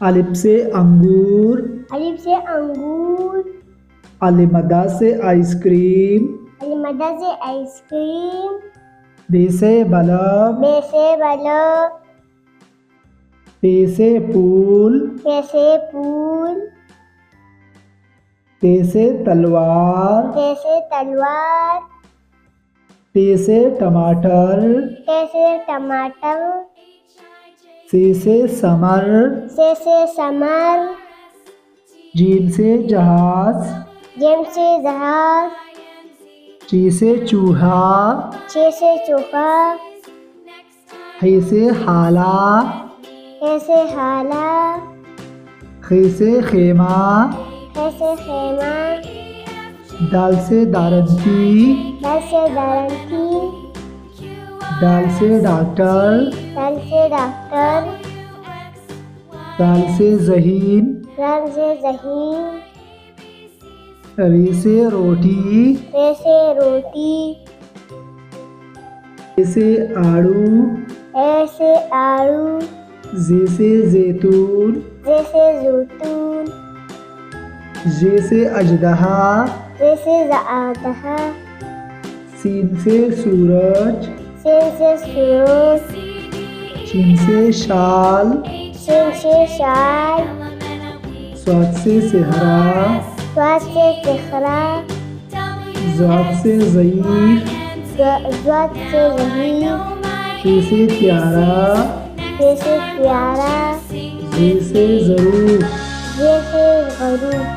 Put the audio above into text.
الف سے انگور، الف سے انگور، المدہ سے آئس کریم، المدہ سے آئس کریم، ب سے بلب، ب سے بلب، پ سے پھول، پ سے پھول، ت سے تلوار، ت سے تلوار، ٹ سے ٹماٹر، ٹ سے ٹماٹر، س سے ثمر، س سے ثمر، جیم سے جہاز، جیم سے جہاز، چ سے چوہا، چ سے چوہا، ح سے حالہ، ح سے حالہ، خ سے خیمہ، خ سے خیمہ، دال سے دارنتی، دال سے دارنتی، ڈال سے ڈاکٹر، دال سے ڈاکٹر، دال سے ذہین، دال سے ذہین، ر سے روٹی، ر سے روٹی، ا سے آڑو، ا سے آڑو، ز سے زیتون، ز سے زیتون، ژ سے اژدہا، ز سے اژدہا، سین سے سورج، سین سے سورج، شین سے شال، شین سے شال، صاد سے صحرا، صاد سے صحرا، ضاد سے ضعیف، ضاد سے ضعیف، ط سے پیارا، ط سے پیارا، ظ سے ظروف، ظ سے غروب۔